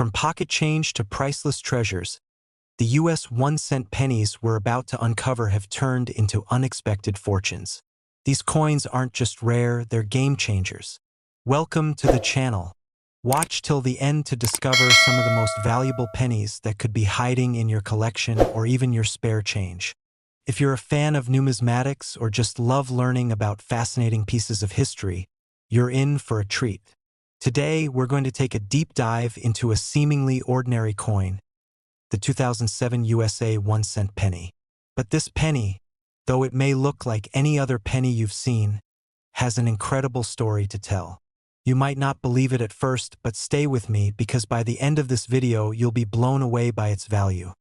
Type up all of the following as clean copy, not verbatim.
From pocket change to priceless treasures, the US 1-cent pennies we're about to uncover have turned into unexpected fortunes. These coins aren't just rare, they're game changers. Welcome to the channel. Watch till the end to discover some of the most valuable pennies that could be hiding in your collection or even your spare change. If you're a fan of numismatics or just love learning about fascinating pieces of history, you're in for a treat. Today, we're going to take a deep dive into a seemingly ordinary coin, the 2007 USA 1-cent penny. But this penny, though it may look like any other penny you've seen, has an incredible story to tell. You might not believe it at first, but stay with me because by the end of this video, you'll be blown away by its value.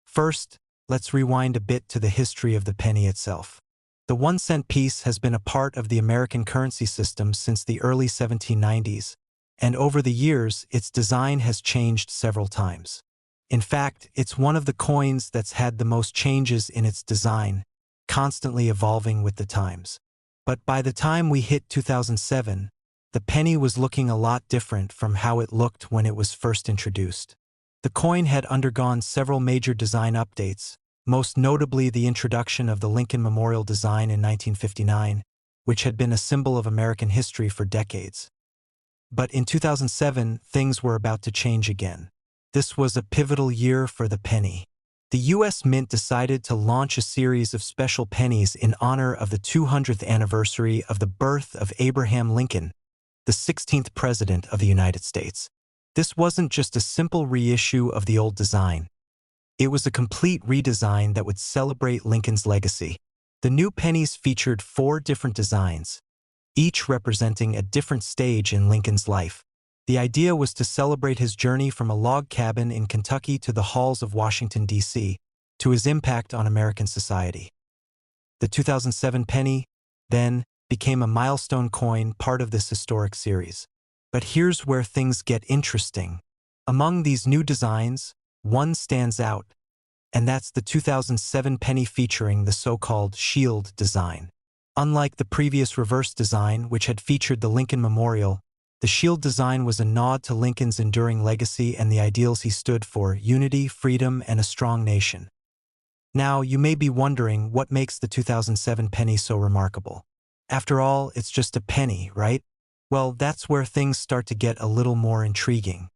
First, let's rewind a bit to the history of the penny itself. The 1-cent piece has been a part of the American currency system since the early 1790s, and over the years, its design has changed several times. In fact, it's one of the coins that's had the most changes in its design, constantly evolving with the times. But by the time we hit 2007, the penny was looking a lot different from how it looked when it was first introduced. The coin had undergone several major design updates, most notably the introduction of the Lincoln Memorial design in 1959, which had been a symbol of American history for decades. But in 2007, things were about to change again. This was a pivotal year for the penny. The U.S. Mint decided to launch a series of special pennies in honor of the 200th anniversary of the birth of Abraham Lincoln, the 16th President of the United States. This wasn't just a simple reissue of the old design. It was a complete redesign that would celebrate Lincoln's legacy. The new pennies featured 4 different designs, each representing a different stage in Lincoln's life. The idea was to celebrate his journey from a log cabin in Kentucky to the halls of Washington, D.C., to his impact on American society. The 2007 penny, then, became a milestone coin, part of this historic series. But here's where things get interesting. Among these new designs, one stands out, and that's the 2007 penny featuring the so-called shield design. Unlike the previous reverse design, which had featured the Lincoln Memorial, the shield design was a nod to Lincoln's enduring legacy and the ideals he stood for: unity, freedom, and a strong nation. Now, you may be wondering what makes the 2007 penny so remarkable. After all, it's just a penny, right? Well, that's where things start to get a little more intriguing.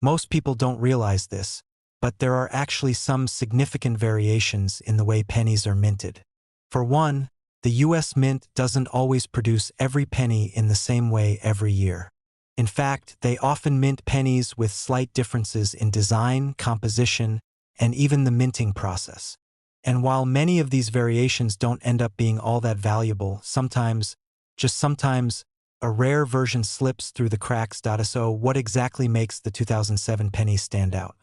Most people don't realize this, but there are actually some significant variations in the way pennies are minted. For one, the U.S. Mint doesn't always produce every penny in the same way every year. In fact, they often mint pennies with slight differences in design, composition, and even the minting process. And while many of these variations don't end up being all that valuable, sometimes, just sometimes, a rare version slips through the cracks. So what exactly makes the 2007 penny stand out?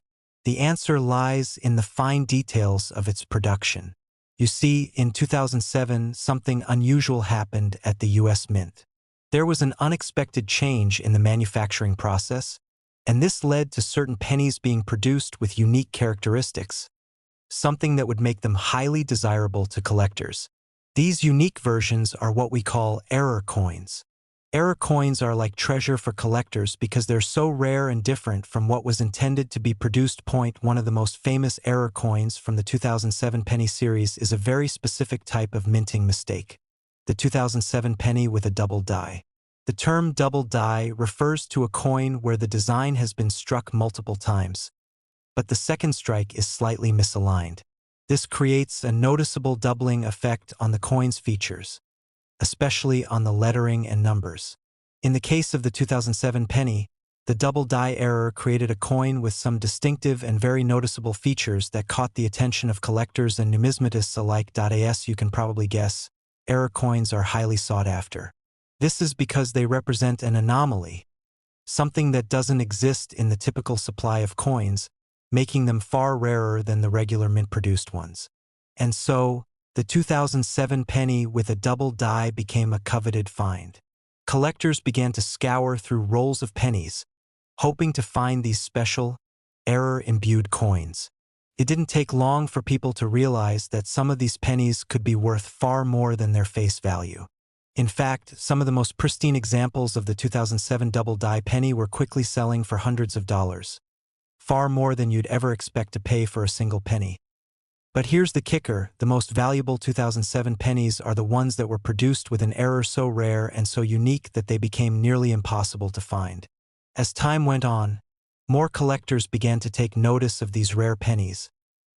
The answer lies in the fine details of its production. You see, in 2007, something unusual happened at the U.S. Mint. There was an unexpected change in the manufacturing process, and this led to certain pennies being produced with unique characteristics, something that would make them highly desirable to collectors. These unique versions are what we call error coins. Error coins are like treasure for collectors because they're so rare and different from what was intended to be produced. One of the most famous error coins from the 2007 penny series is a very specific type of minting mistake: the 2007 penny with a double die. The term double die refers to a coin where the design has been struck multiple times, but the second strike is slightly misaligned. This creates a noticeable doubling effect on the coin's features, especially on the lettering and numbers. In the case of the 2007 penny, the double die error created a coin with some distinctive and very noticeable features that caught the attention of collectors and numismatists alike. As you can probably guess, error coins are highly sought after. This is because they represent an anomaly, something that doesn't exist in the typical supply of coins, making them far rarer than the regular mint-produced ones. And so, the 2007 penny with a double die became a coveted find. Collectors began to scour through rolls of pennies, hoping to find these special, error-imbued coins. It didn't take long for people to realize that some of these pennies could be worth far more than their face value. In fact, some of the most pristine examples of the 2007 double die penny were quickly selling for hundreds of dollars. far more than you'd ever expect to pay for a single penny. But here's the kicker: the most valuable 2007 pennies are the ones that were produced with an error so rare and so unique that they became nearly impossible to find. As time went on, more collectors began to take notice of these rare pennies,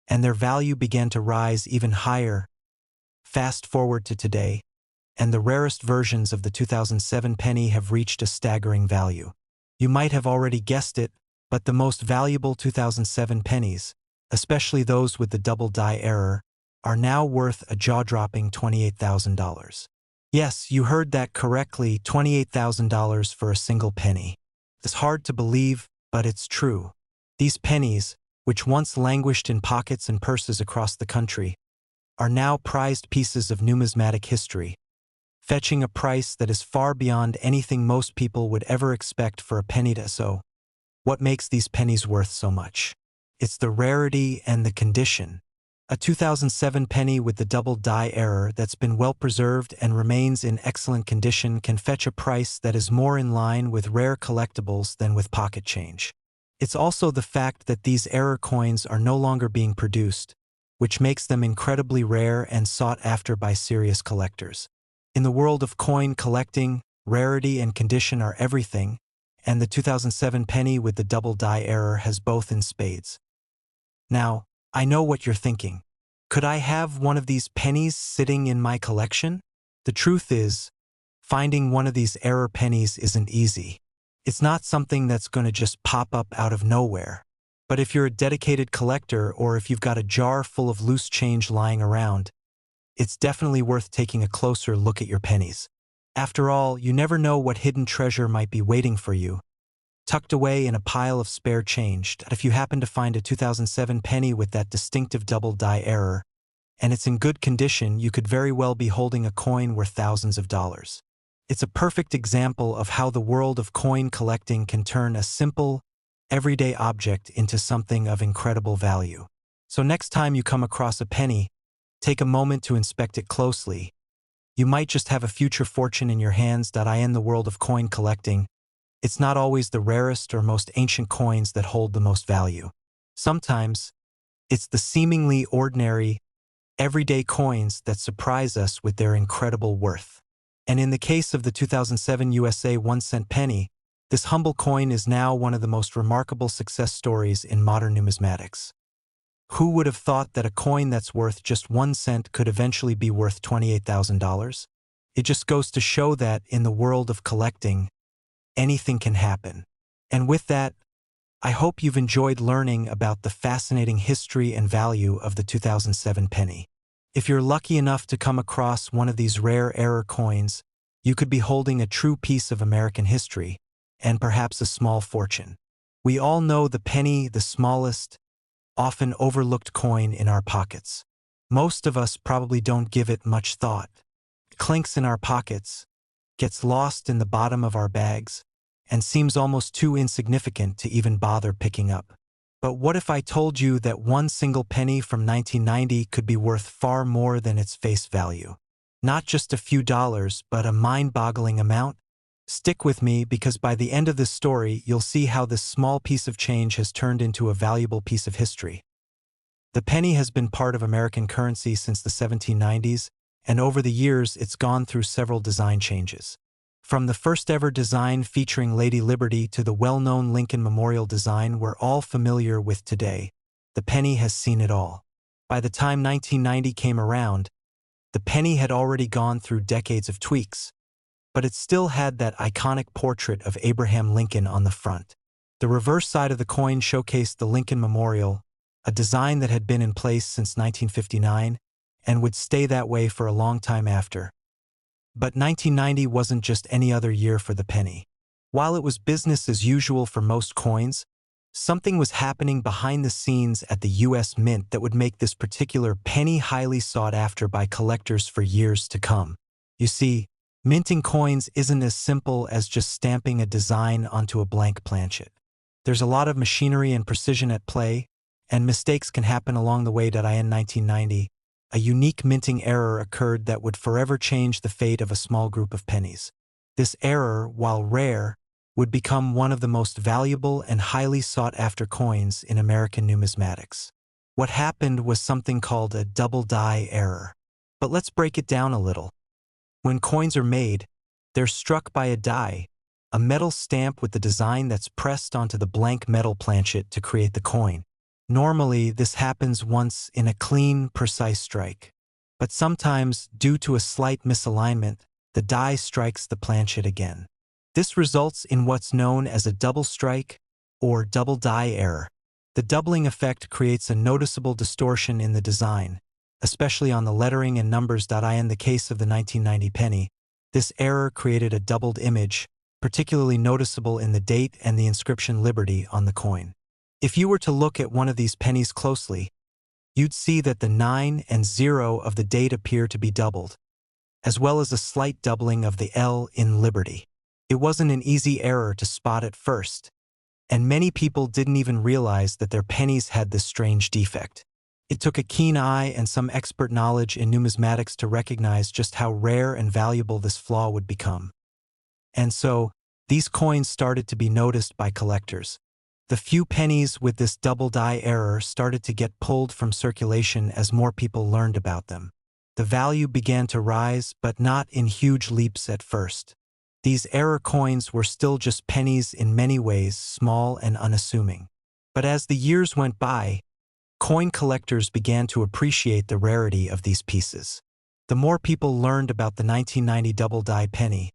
and their value began to rise even higher. Fast forward to today, and the rarest versions of the 2007 penny have reached a staggering value. You might have already guessed it, but the most valuable 2007 pennies, especially those with the double die error, are now worth a jaw-dropping $28,000. Yes, you heard that correctly, $28,000 for a single penny. It's hard to believe, but it's true. These pennies, which once languished in pockets and purses across the country, are now prized pieces of numismatic history, fetching a price that is far beyond anything most people would ever expect for a penny. So, what makes these pennies worth so much? It's the rarity and the condition. A 2007 penny with the double die error that's been well preserved and remains in excellent condition can fetch a price that is more in line with rare collectibles than with pocket change. It's also the fact that these error coins are no longer being produced, which makes them incredibly rare and sought after by serious collectors. In the world of coin collecting, rarity and condition are everything, and the 2007 penny with the double die error has both in spades. Now, I know what you're thinking. Could I have one of these pennies sitting in my collection? The truth is, finding one of these error pennies isn't easy. It's not something that's going to just pop up out of nowhere. But if you're a dedicated collector, or if you've got a jar full of loose change lying around, it's definitely worth taking a closer look at your pennies. After all, you never know what hidden treasure might be waiting for you, tucked away in a pile of spare change. If you happen to find a 2007 penny with that distinctive double die error, and it's in good condition, you could very well be holding a coin worth thousands of dollars. It's a perfect example of how the world of coin collecting can turn a simple, everyday object into something of incredible value. So next time you come across a penny, take a moment to inspect it closely. You might just have a future fortune in your hands. In the world of coin collecting, it's not always the rarest or most ancient coins that hold the most value. Sometimes, it's the seemingly ordinary, everyday coins that surprise us with their incredible worth. And in the case of the 2007 USA 1-cent penny, this humble coin is now one of the most remarkable success stories in modern numismatics. Who would have thought that a coin that's worth just 1 cent could eventually be worth $28,000? It just goes to show that, in the world of collecting, anything can happen. And with that, I hope you've enjoyed learning about the fascinating history and value of the 2007 penny. If you're lucky enough to come across one of these rare error coins, you could be holding a true piece of American history, and perhaps a small fortune. We all know the penny, the smallest, often overlooked coin in our pockets. Most of us probably don't give it much thought. It clinks in our pockets, gets lost in the bottom of our bags, and seems almost too insignificant to even bother picking up. But what if I told you that one single penny from 1990 could be worth far more than its face value? Not just a few dollars, but a mind-boggling amount? Stick with me, because by the end of this story, you'll see how this small piece of change has turned into a valuable piece of history. The penny has been part of American currency since the 1790s, and over the years it's gone through several design changes. From the first ever design featuring Lady Liberty to the well-known Lincoln Memorial design we're all familiar with today, the penny has seen it all. By the time 1990 came around, the penny had already gone through decades of tweaks, but it still had that iconic portrait of Abraham Lincoln on the front. The reverse side of the coin showcased the Lincoln Memorial, a design that had been in place since 1959 and would stay that way for a long time after. But 1990 wasn't just any other year for the penny. While it was business as usual for most coins, something was happening behind the scenes at the US Mint that would make this particular penny highly sought after by collectors for years to come. You see, minting coins isn't as simple as just stamping a design onto a blank planchet. There's a lot of machinery and precision at play, and mistakes can happen along the way. In 1990, a unique minting error occurred that would forever change the fate of a small group of pennies. This error, while rare, would become one of the most valuable and highly sought-after coins in American numismatics. What happened was something called a double die error. But let's break it down a little. When coins are made, they're struck by a die, a metal stamp with the design that's pressed onto the blank metal planchet to create the coin. Normally, this happens once in a clean, precise strike. But sometimes, due to a slight misalignment, the die strikes the planchet again. This results in what's known as a double strike or double die error. The doubling effect creates a noticeable distortion in the design, especially on the lettering and numbers. In the case of the 1990 penny, this error created a doubled image, particularly noticeable in the date and the inscription Liberty on the coin. If you were to look at one of these pennies closely, you'd see that the 9 and 0 of the date appear to be doubled, as well as a slight doubling of the L in Liberty. It wasn't an easy error to spot at first, and many people didn't even realize that their pennies had this strange defect. It took a keen eye and some expert knowledge in numismatics to recognize just how rare and valuable this flaw would become. And so, these coins started to be noticed by collectors. The few pennies with this double die error started to get pulled from circulation as more people learned about them. The value began to rise, but not in huge leaps at first. These error coins were still just pennies, in many ways small and unassuming. But as the years went by, coin collectors began to appreciate the rarity of these pieces. The more people learned about the 1990 double die penny,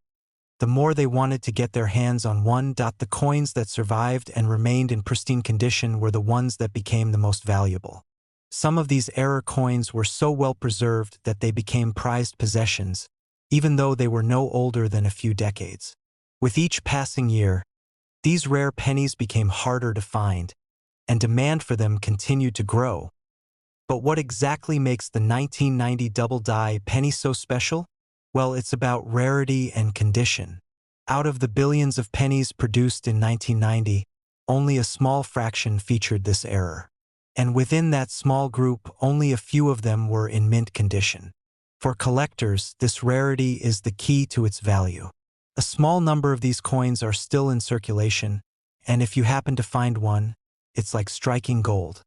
the more they wanted to get their hands on one. The coins that survived and remained in pristine condition were the ones that became the most valuable. Some of these error coins were so well preserved that they became prized possessions, even though they were no older than a few decades. With each passing year, these rare pennies became harder to find, and demand for them continued to grow. But what exactly makes the 1990 double die penny so special? Well, it's about rarity and condition. Out of the billions of pennies produced in 1990, only a small fraction featured this error. And within that small group, only a few of them were in mint condition. For collectors, this rarity is the key to its value. A small number of these coins are still in circulation, and if you happen to find one, it's like striking gold.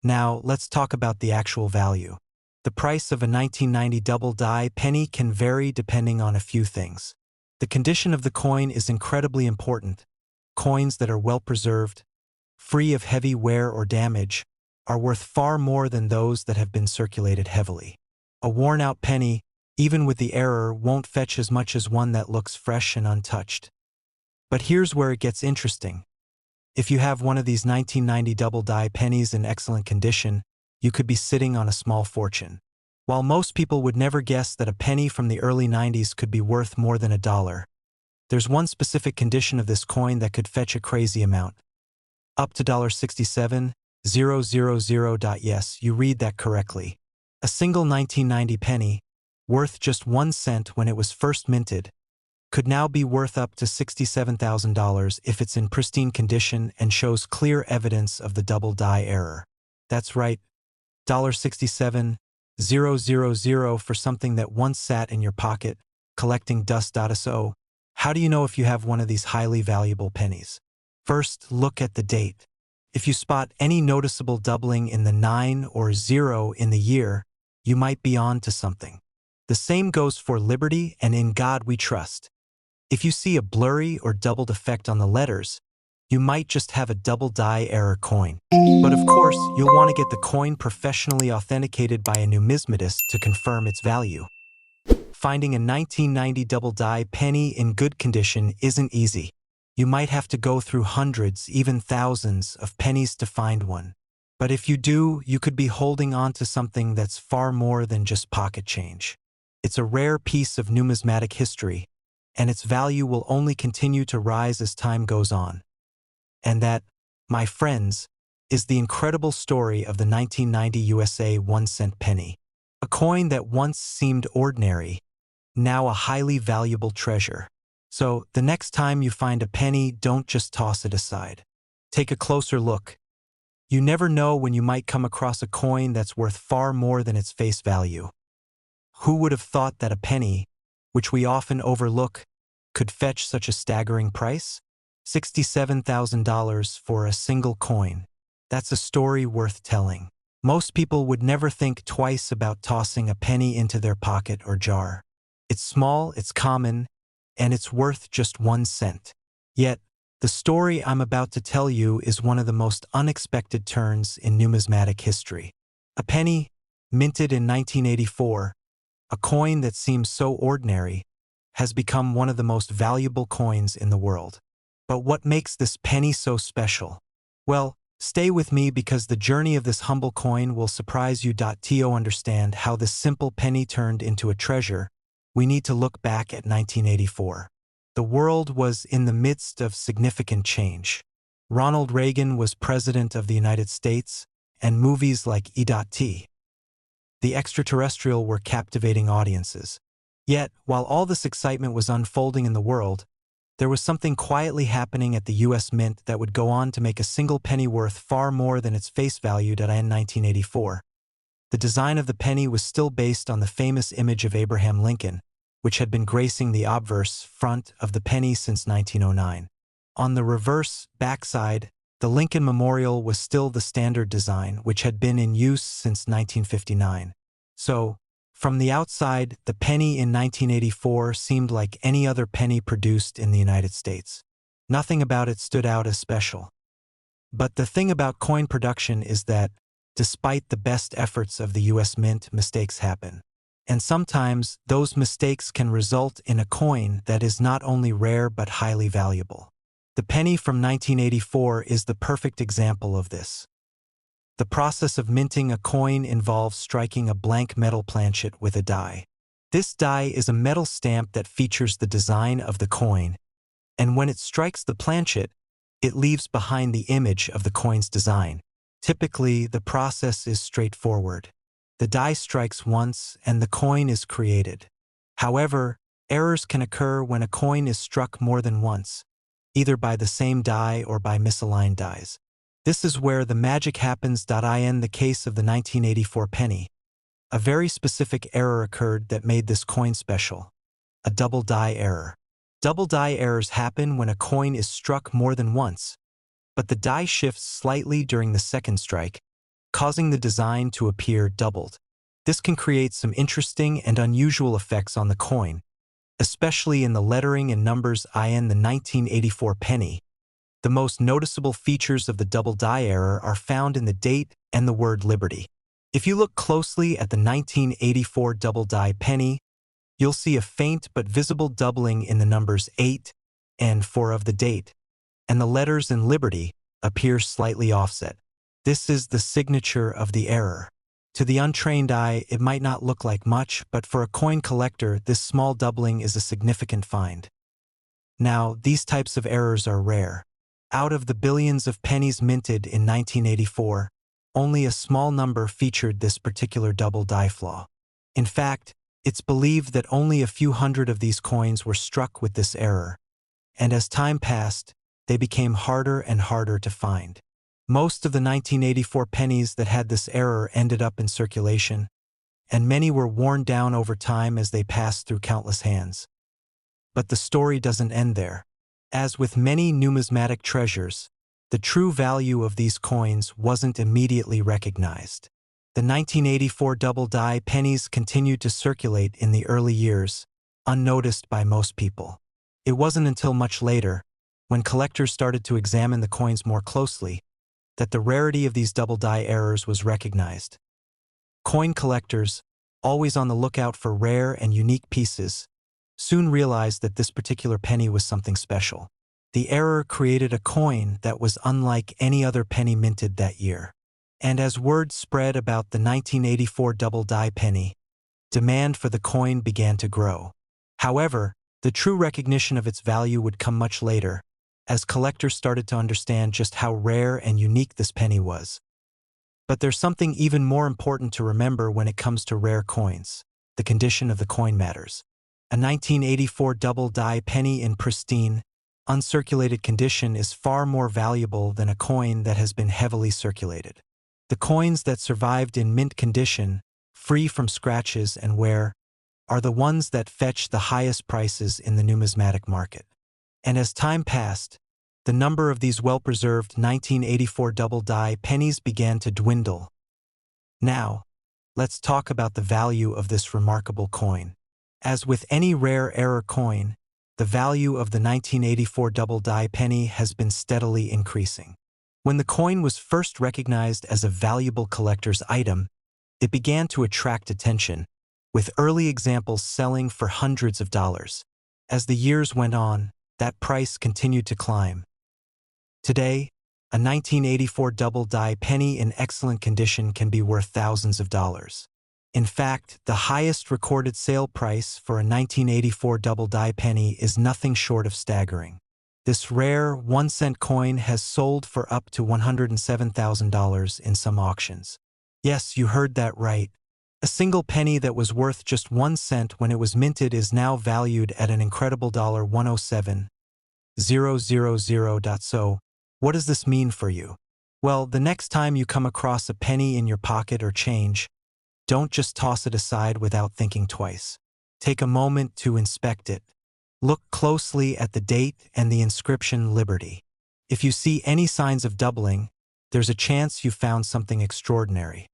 Now, let's talk about the actual value. The price of a 1990 double die penny can vary depending on a few things. The condition of the coin is incredibly important. Coins that are well preserved, free of heavy wear or damage, are worth far more than those that have been circulated heavily. A worn-out penny, even with the error, won't fetch as much as one that looks fresh and untouched. But here's where it gets interesting. If you have one of these 1990 double die pennies in excellent condition, you could be sitting on a small fortune. While most people would never guess that a penny from the early 90s could be worth more than $1, there's one specific condition of this coin that could fetch a crazy amount. Up to $67,000. Yes, you read that correctly. A single 1990 penny, worth just 1 cent when it was first minted, could now be worth up to $67,000 if it's in pristine condition and shows clear evidence of the double die error. That's right, $67,000 for something that once sat in your pocket, collecting dust. So, how do you know if you have one of these highly valuable pennies? First, look at the date. If you spot any noticeable doubling in the 9 or 0 in the year, you might be on to something. The same goes for Liberty and In God We Trust. If you see a blurry or doubled effect on the letters, you might just have a double die error coin. But of course, you'll want to get the coin professionally authenticated by a numismatist to confirm its value. Finding a 1990 double die penny in good condition isn't easy. You might have to go through hundreds, even thousands, of pennies to find one. But if you do, you could be holding on to something that's far more than just pocket change. It's a rare piece of numismatic history, and its value will only continue to rise as time goes on. And that, my friends, is the incredible story of the 1990 USA 1-cent penny. A coin that once seemed ordinary, now a highly valuable treasure. So, the next time you find a penny, don't just toss it aside. Take a closer look. You never know when you might come across a coin that's worth far more than its face value. Who would have thought that a penny, which we often overlook, could fetch such a staggering price? $67,000 for a single coin. That's a story worth telling. Most people would never think twice about tossing a penny into their pocket or jar. It's small, it's common, and it's worth just 1 cent. Yet, the story I'm about to tell you is one of the most unexpected turns in numismatic history. A penny, minted in 1984, a coin that seems so ordinary, has become one of the most valuable coins in the world. But what makes this penny so special? Well, stay with me because the journey of this humble coin will surprise you. To understand how this simple penny turned into a treasure, we need to look back at 1984. The world was in the midst of significant change. Ronald Reagan was president of the United States, and movies like E.T. the Extraterrestrial were captivating audiences. Yet, while all this excitement was unfolding in the world, there was something quietly happening at the U.S. Mint that would go on to make a single penny worth far more than its face value in 1984. The design of the penny was still based on the famous image of Abraham Lincoln, which had been gracing the obverse front of the penny since 1909. On the reverse backside, the Lincoln Memorial was still the standard design, which had been in use since 1959. So, from the outside, the penny in 1984 seemed like any other penny produced in the United States. Nothing about it stood out as special. But the thing about coin production is that, despite the best efforts of the U.S. Mint, mistakes happen. And sometimes, those mistakes can result in a coin that is not only rare but highly valuable. The penny from 1984 is the perfect example of this. The process of minting a coin involves striking a blank metal planchet with a die. This die is a metal stamp that features the design of the coin, and when it strikes the planchet, it leaves behind the image of the coin's design. Typically, the process is straightforward. The die strikes once and the coin is created. However, errors can occur when a coin is struck more than once, either by the same die or by misaligned dies. This is where the magic happens. In the case of the 1984 penny, a very specific error occurred that made this coin special: a double die error. Double die errors happen when a coin is struck more than once, but the die shifts slightly during the second strike, causing the design to appear doubled. This can create some interesting and unusual effects on the coin, especially in the lettering and numbers in the 1984 penny. The most noticeable features of the double die error are found in the date and the word liberty. If you look closely at the 1984 double die penny, you'll see a faint but visible doubling in the numbers 8 and 4 of the date, and the letters in liberty appear slightly offset. This is the signature of the error. To the untrained eye, it might not look like much, but for a coin collector, this small doubling is a significant find. Now, these types of errors are rare. Out of the billions of pennies minted in 1984, only a small number featured this particular double die flaw. In fact, it's believed that only a few hundred of these coins were struck with this error, and as time passed, they became harder and harder to find. Most of the 1984 pennies that had this error ended up in circulation, and many were worn down over time as they passed through countless hands. But the story doesn't end there. As with many numismatic treasures, the true value of these coins wasn't immediately recognized. The 1984 double die pennies continued to circulate in the early years, unnoticed by most people. It wasn't until much later, when collectors started to examine the coins more closely, that the rarity of these double die errors was recognized. Coin collectors, always on the lookout for rare and unique pieces, soon realized that this particular penny was something special. The error created a coin that was unlike any other penny minted that year. And as word spread about the 1984 double die penny, demand for the coin began to grow. However, the true recognition of its value would come much later, as collectors started to understand just how rare and unique this penny was. But there's something even more important to remember when it comes to rare coins. The condition of the coin matters. A 1984 double die penny in pristine, uncirculated condition is far more valuable than a coin that has been heavily circulated. The coins that survived in mint condition, free from scratches and wear, are the ones that fetch the highest prices in the numismatic market. And as time passed, the number of these well-preserved 1984 double-die pennies began to dwindle. Now, let's talk about the value of this remarkable coin. As with any rare error coin, the value of the 1984 double-die penny has been steadily increasing. When the coin was first recognized as a valuable collector's item, it began to attract attention, with early examples selling for hundreds of dollars. As the years went on, that price continued to climb. Today, a 1984 double-die penny in excellent condition can be worth thousands of dollars. In fact, the highest recorded sale price for a 1984 double-die penny is nothing short of staggering. This rare 1-cent coin has sold for up to $107,000 in some auctions. Yes, you heard that right. A single penny that was worth just 1 cent when it was minted is now valued at an incredible $107,000. So, what does this mean for you? Well, the next time you come across a penny in your pocket or change, don't just toss it aside without thinking twice. Take a moment to inspect it. Look closely at the date and the inscription Liberty. If you see any signs of doubling, there's a chance you found something extraordinary.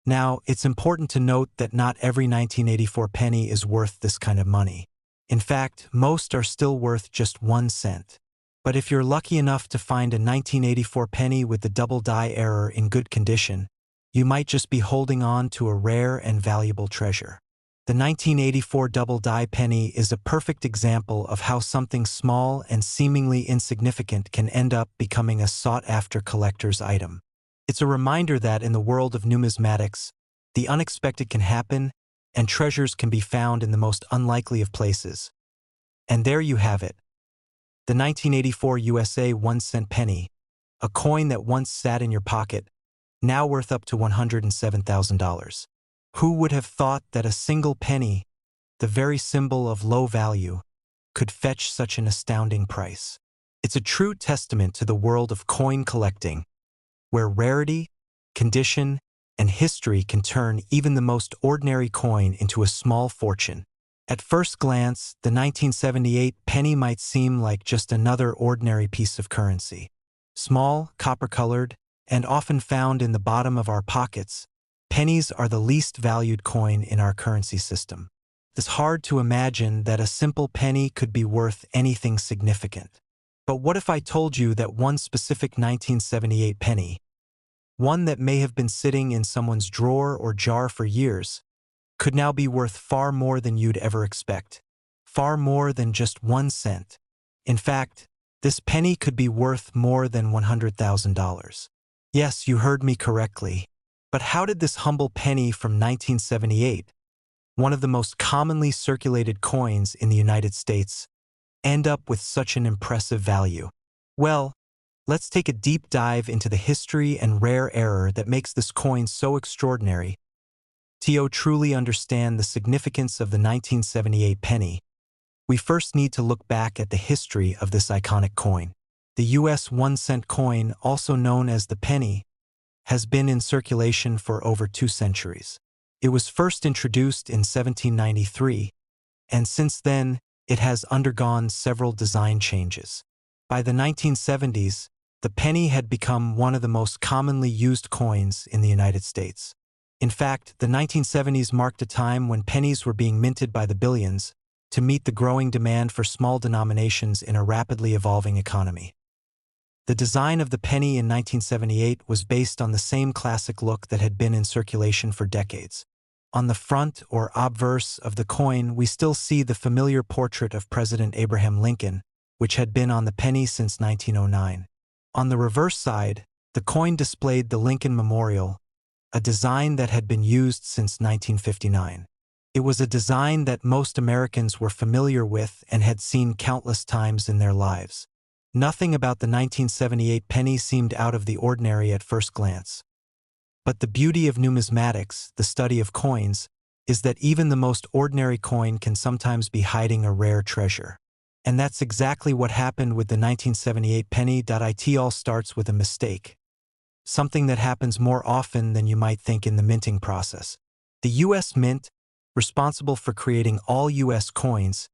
Now, it's important to note that not every 1984 penny is worth this kind of money. In fact, most are still worth just 1 cent. But if you're lucky enough to find a 1984 penny with the double-die error in good condition, you might just be holding on to a rare and valuable treasure. The 1984 double-die penny is a perfect example of how something small and seemingly insignificant can end up becoming a sought-after collector's item. It's a reminder that in the world of numismatics, the unexpected can happen, and treasures can be found in the most unlikely of places. And there you have it. The 1984 USA 1-cent penny, a coin that once sat in your pocket, now worth up to $107,000. Who would have thought that a single penny, the very symbol of low value, could fetch such an astounding price? It's a true testament to the world of coin collecting, where rarity, condition, and history can turn even the most ordinary coin into a small fortune. At first glance, the 1978 penny might seem like just another ordinary piece of currency. Small, copper-colored, and often found in the bottom of our pockets, pennies are the least valued coin in our currency system. It's hard to imagine that a simple penny could be worth anything significant. But what if I told you that one specific 1978 penny, one that may have been sitting in someone's drawer or jar for years, could now be worth far more than you'd ever expect, far more than just 1 cent. In fact, this penny could be worth more than $100,000. Yes, you heard me correctly. But how did this humble penny from 1978, one of the most commonly circulated coins in the United States, end up with such an impressive value? Well, let's take a deep dive into the history and rare error that makes this coin so extraordinary. To truly understand the significance of the 1978 penny, we first need to look back at the history of this iconic coin. The US 1-cent coin, also known as the penny, has been in circulation for over 2 centuries. It was first introduced in 1793, and since then, it has undergone several design changes. By the 1970s, the penny had become one of the most commonly used coins in the United States. In fact, the 1970s marked a time when pennies were being minted by the billions to meet the growing demand for small denominations in a rapidly evolving economy. The design of the penny in 1978 was based on the same classic look that had been in circulation for decades. On the front, or obverse, of the coin, we still see the familiar portrait of President Abraham Lincoln, which had been on the penny since 1909. On the reverse side, the coin displayed the Lincoln Memorial, a design that had been used since 1959. It was a design that most Americans were familiar with and had seen countless times in their lives. Nothing about the 1978 penny seemed out of the ordinary at first glance. But the beauty of numismatics, the study of coins, is that even the most ordinary coin can sometimes be hiding a rare treasure. And that's exactly what happened with the 1978 penny. It all starts with a mistake. Something that happens more often than you might think in the minting process. The U.S. Mint, responsible for creating all U.S. coins,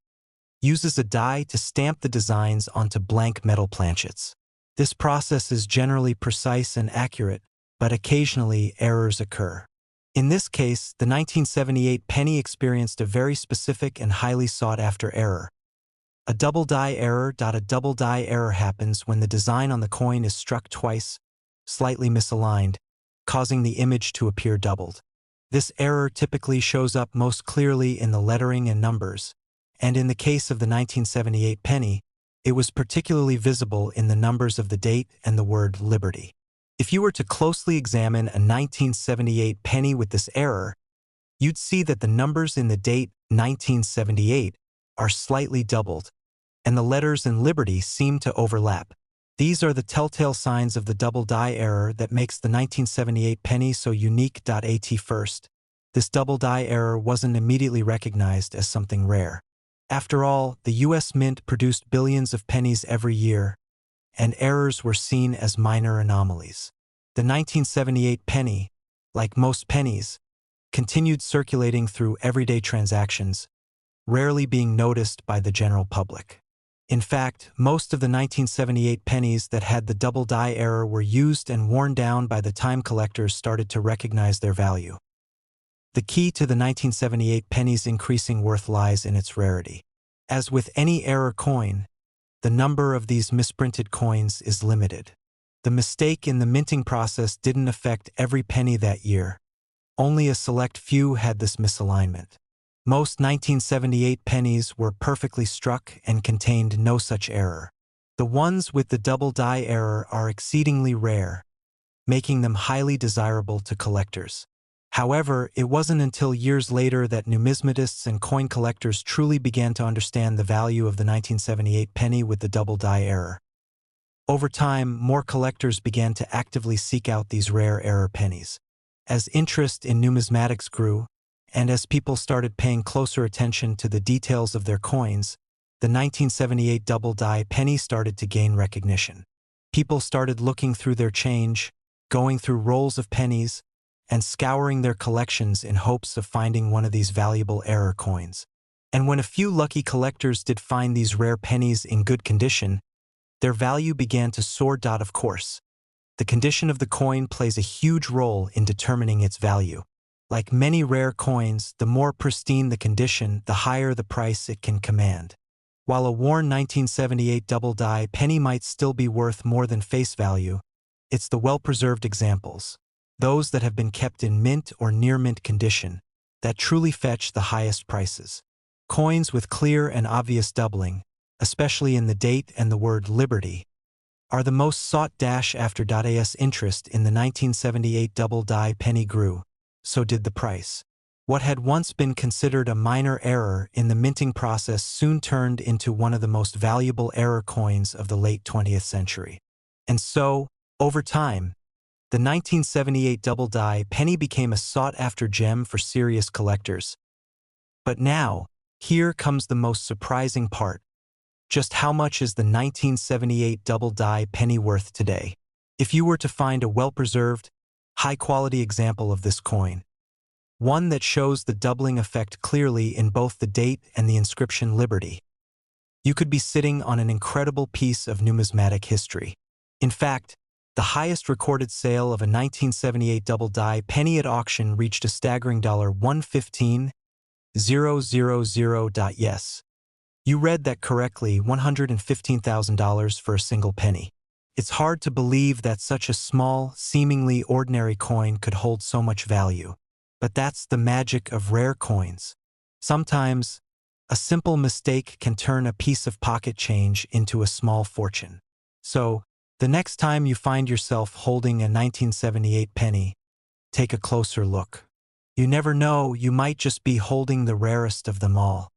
uses a die to stamp the designs onto blank metal planchets. This process is generally precise and accurate, but occasionally errors occur. In this case, the 1978 penny experienced a very specific and highly sought-after error. A double die error. A double die error happens when the design on the coin is struck twice, slightly misaligned, causing the image to appear doubled. This error typically shows up most clearly in the lettering and numbers, and in the case of the 1978 penny, it was particularly visible in the numbers of the date and the word liberty. If you were to closely examine a 1978 penny with this error, you'd see that the numbers in the date 1978 are slightly doubled, and the letters in liberty seem to overlap. These are the telltale signs of the double die error that makes the 1978 penny so unique. At first, this double die error wasn't immediately recognized as something rare. After all, the U.S. Mint produced billions of pennies every year, and errors were seen as minor anomalies. The 1978 penny, like most pennies, continued circulating through everyday transactions, rarely being noticed by the general public. In fact, most of the 1978 pennies that had the double die error were used and worn down by the time collectors started to recognize their value. The key to the 1978 penny's increasing worth lies in its rarity. As with any error coin, the number of these misprinted coins is limited. The mistake in the minting process didn't affect every penny that year. Only a select few had this misalignment. Most 1978 pennies were perfectly struck and contained no such error. The ones with the double die error are exceedingly rare, making them highly desirable to collectors. However, it wasn't until years later that numismatists and coin collectors truly began to understand the value of the 1978 penny with the double die error. Over time, more collectors began to actively seek out these rare error pennies. As interest in numismatics grew, and as people started paying closer attention to the details of their coins, the 1978 double die penny started to gain recognition. People started looking through their change, going through rolls of pennies, and scouring their collections in hopes of finding one of these valuable error coins. And when a few lucky collectors did find these rare pennies in good condition, their value began to soar. Of course, the condition of the coin plays a huge role in determining its value. Like many rare coins, the more pristine the condition, the higher the price it can command. While a worn 1978 double die penny might still be worth more than face value, it's the well-preserved examples, those that have been kept in mint or near-mint condition, that truly fetch the highest prices. Coins with clear and obvious doubling, especially in the date and the word liberty, are the most sought. After as interest in the 1978 double die penny grew, so did the price. What had once been considered a minor error in the minting process soon turned into one of the most valuable error coins of the late 20th century. And so, over time, the 1978 double die penny became a sought-after gem for serious collectors. But now, here comes the most surprising part. Just how much is the 1978 double die penny worth today? If you were to find a well-preserved, high-quality example of this coin, one that shows the doubling effect clearly in both the date and the inscription Liberty, you could be sitting on an incredible piece of numismatic history. In fact, the highest recorded sale of a 1978 double die penny at auction reached a staggering $115,000. Yes, you read that correctly, $115,000 for a single penny. It's hard to believe that such a small, seemingly ordinary coin could hold so much value. But that's the magic of rare coins. Sometimes, a simple mistake can turn a piece of pocket change into a small fortune. So, the next time you find yourself holding a 1978 penny, take a closer look. You never know, you might just be holding the rarest of them all.